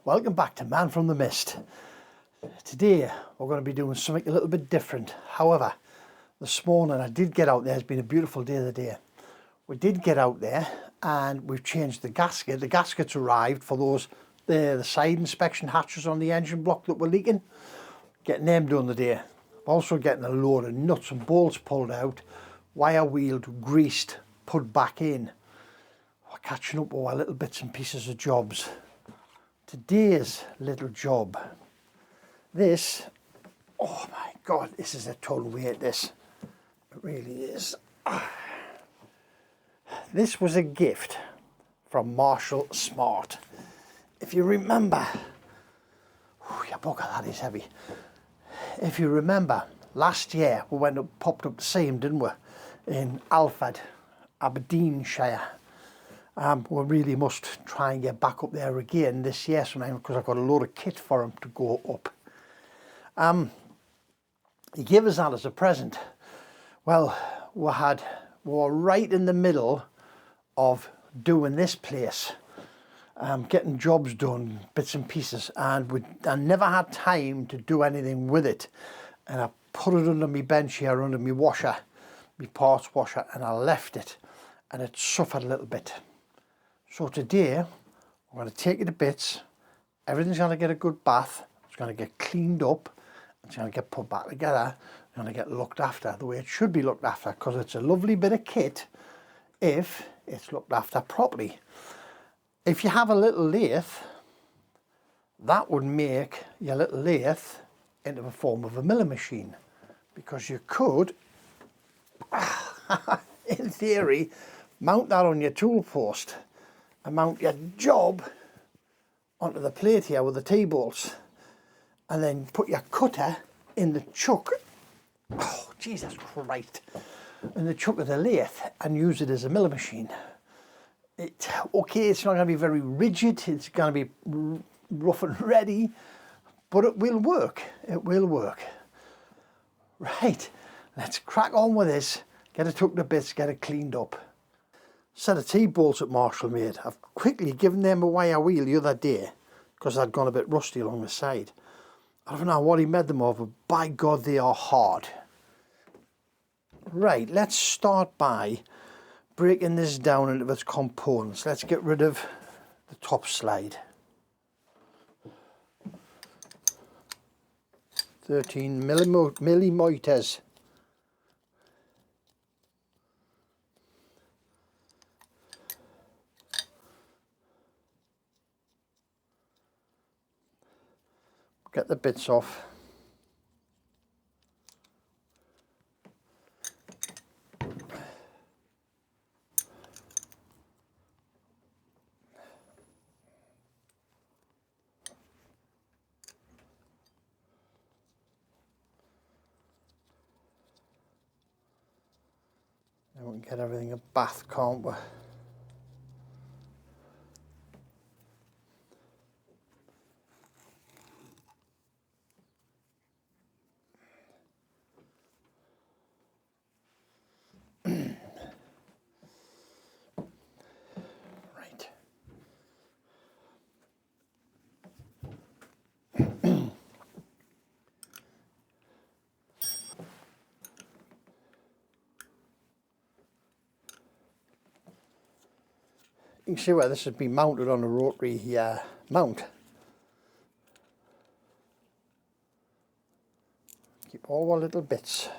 Welcome back to Man from the Mist. Today we're going to be doing something a little bit different. However, this morning I did get out there. It's been a beautiful day today. We did get out there and we've changed the gasket. The gaskets arrived for those the side inspection hatches on the engine block that were leaking. Getting them done today. Also getting a load of nuts and bolts pulled out, wire wheeled, greased, put back in. We're catching up with our little bits and pieces of jobs. Today's little job, this, oh my God, this is a total weight, this. It really is. This was a gift from Marshall Smart. If you remember, your bugger, that is heavy. If you remember, last year we went up, popped up to see him, didn't we? In Alford, Aberdeenshire. We really must try and get back up there again this year sometime because I've got a load of kit for him to go up. He gave us that as a present. Well, we were right in the middle of doing this place, getting jobs done, bits and pieces, and I never had time to do anything with it. And I put it under my bench here, under my washer, my parts washer, and I left it, and it suffered a little bit. So today, I'm going to take it to bits. Everything's going to get a good bath. It's going to get cleaned up. It's going to get put back together. It's going to get looked after the way it should be looked after, because it's a lovely bit of kit if it's looked after properly. If you have a little lathe, that would make your little lathe into the form of a milling machine, because you could, in theory, mount that on your tool post and mount your job onto the plate here with the T-bolts, and then put your cutter in the chuck, oh Jesus Christ, in the chuck of the lathe, and use it as a milling machine. Okay, it's not going to be very rigid, it's going to be rough and ready, but it will work, it will work. Right, let's crack on with this, get it took to bits, get it cleaned up. Set of T-bolts that Marshall made. I've quickly given them a wire wheel the other day because they'd gone a bit rusty along the side. I don't know what he made them of, but by God they are hard. Right, let's start by breaking this down into its components. Let's get rid of the top slide. 13 millimeters. Get the bits off. Then we can get everything a bath, can't we? You can see where this has been mounted on a rotary mount. Keep all our little bits.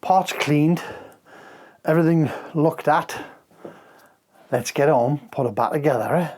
Parts cleaned, everything looked at. Let's get on, put it back together, eh?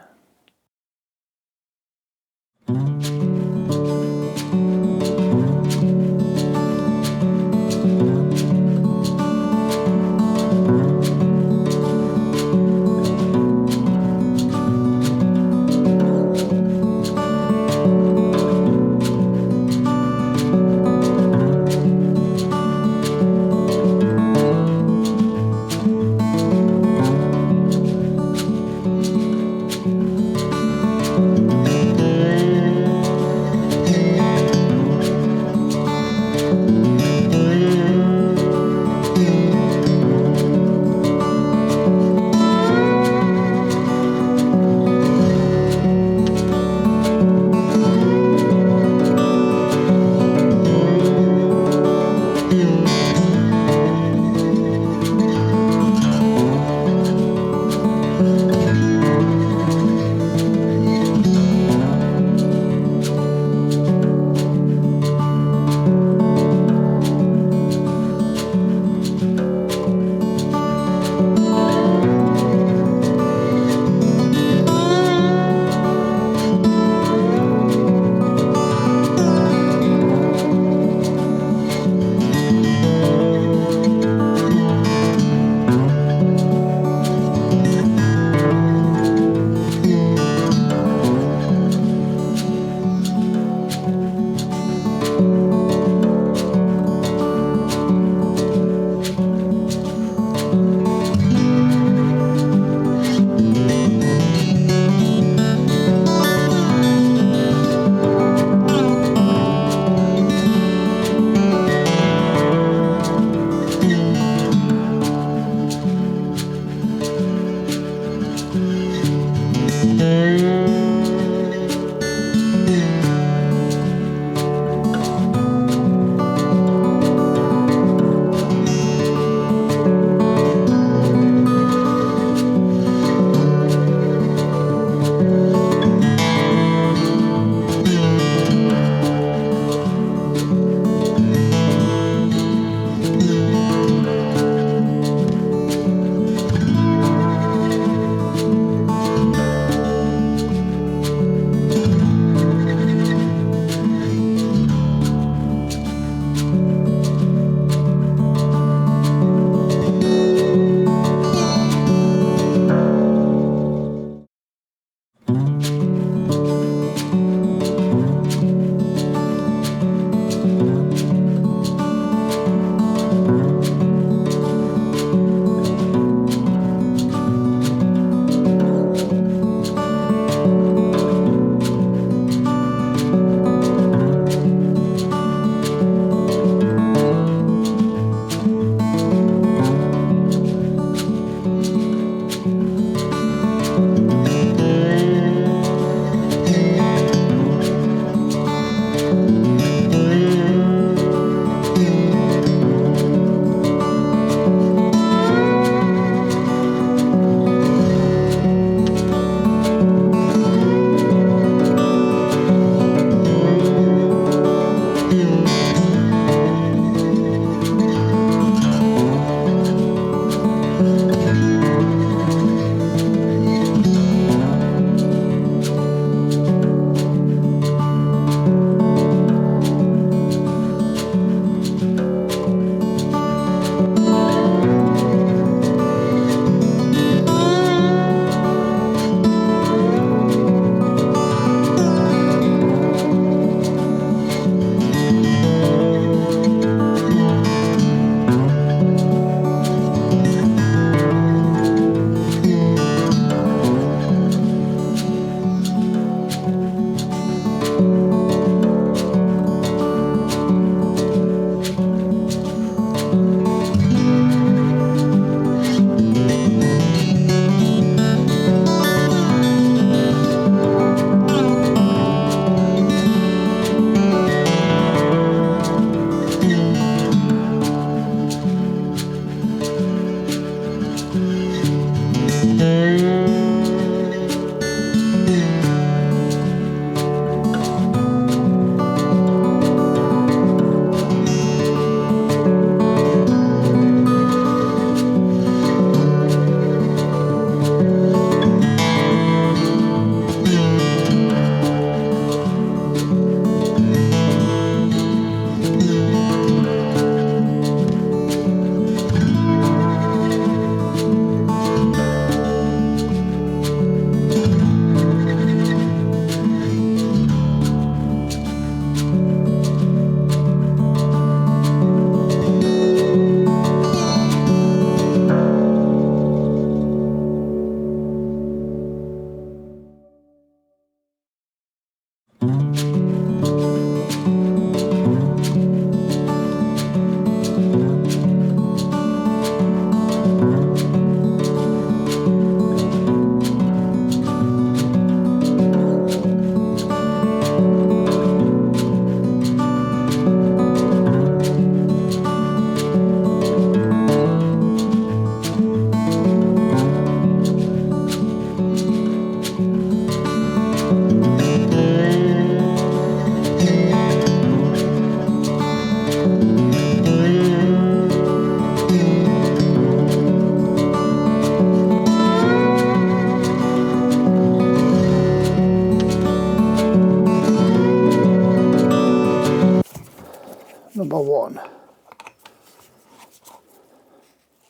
one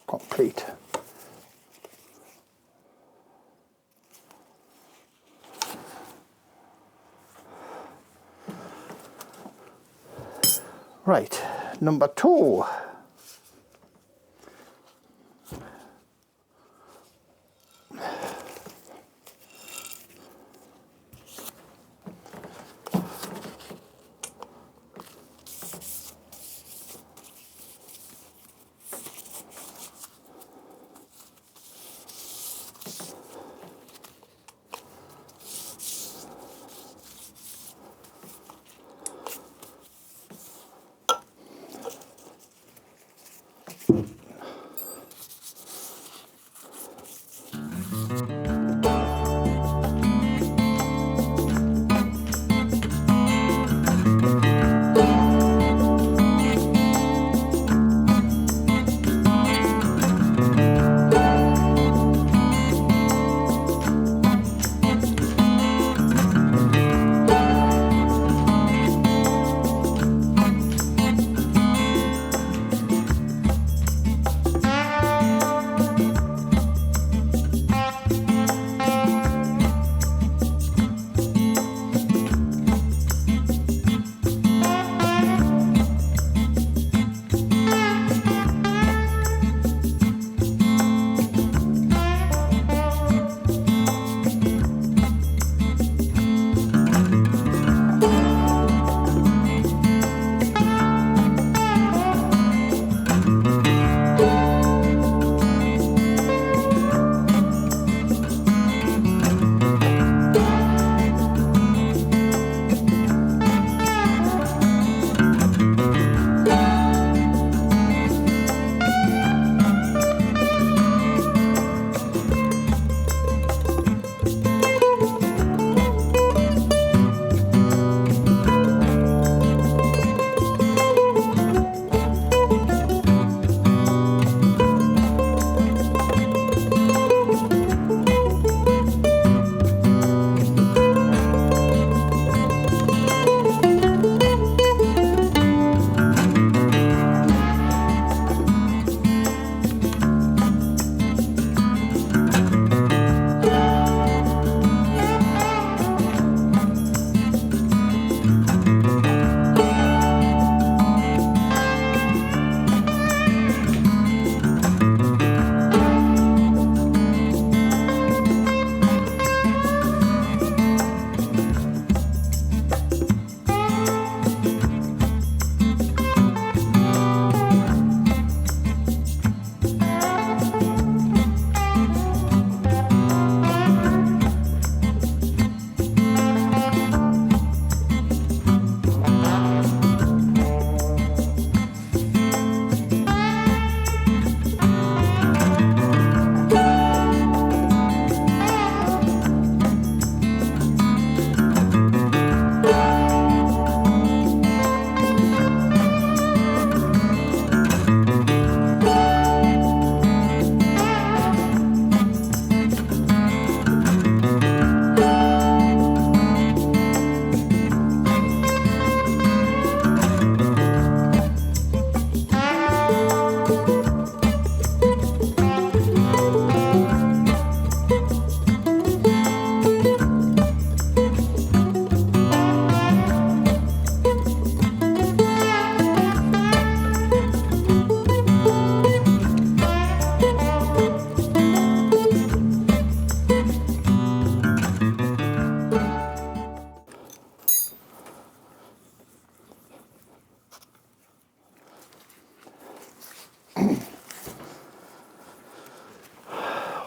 complete. Right, number two.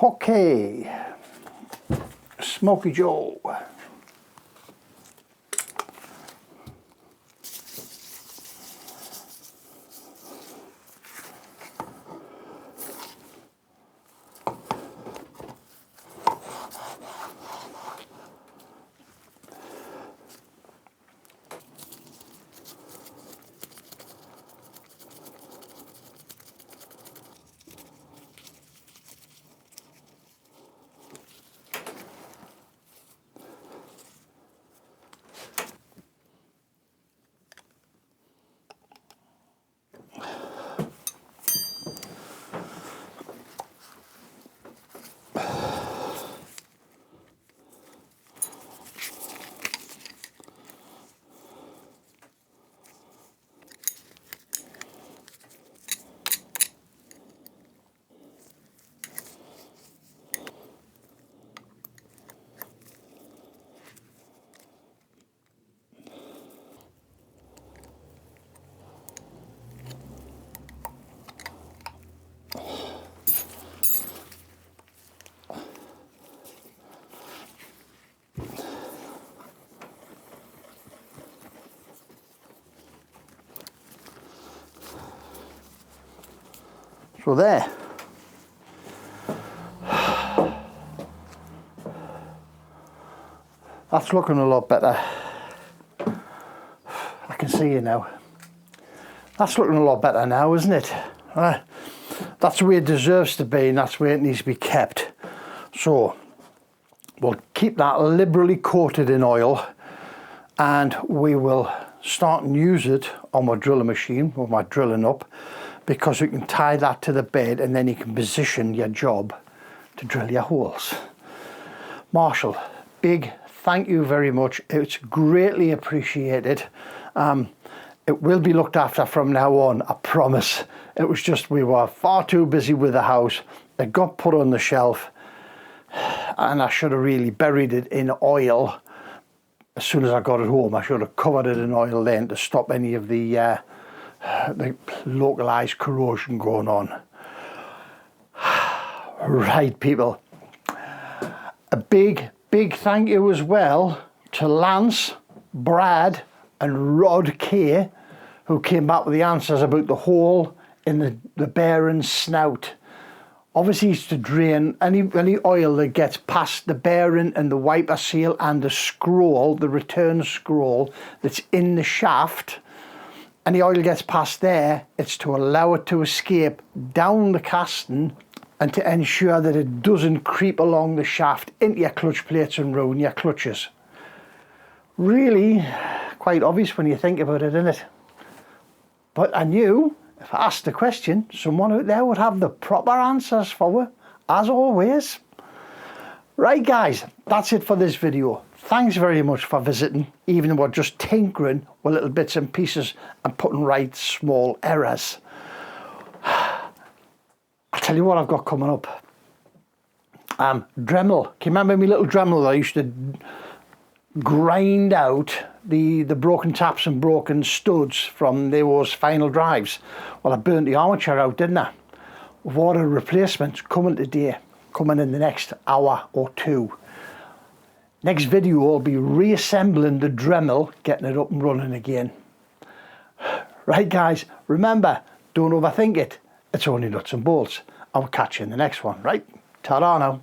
Okay, Smoky Joe. So there. That's looking a lot better. I can see you now. That's looking a lot better now, isn't it? That's the way it deserves to be, and that's where it needs to be kept. So we'll keep that liberally coated in oil, and we will start and use it on my drilling machine with my drilling up, because we can tie that to the bed and then you can position your job to drill your holes. Marshall, big thank you very much. It's greatly appreciated. It will be looked after from now on, I promise. It was just we were far too busy with the house. It got put on the shelf and I should have really buried it in oil as soon as I got it home. I should have covered it in oil then to stop any of the localized corrosion going on. Right, people. A big thank you as well to Lance, Brad and Rod K, who came back with the answers about the hole in the bearing snout. Obviously it's to drain any oil that gets past the bearing and the wiper seal and the scroll, the return scroll that's in the shaft. Any oil gets past there, it's to allow it to escape down the casting and to ensure that it doesn't creep along the shaft into your clutch plates and ruin your clutches. Really quite obvious when you think about it, isn't it? But I knew if I asked the question, someone out there would have the proper answers for it, as always. Right guys, that's it for this video. Thanks very much for visiting, even though we're just tinkering with little bits and pieces and putting right small errors. I'll tell you what I've got coming up. Dremel. Can you remember me little Dremel that I used to grind out the broken taps and broken studs from those final drives? Well, I burnt the armature out, didn't I? Water replacements coming today, coming in the next hour or two. Next video I'll be reassembling the Dremel, getting it up and running again. Right guys, remember, don't overthink it. It's only nuts and bolts. I'll catch you in the next one, right? Ta-da now.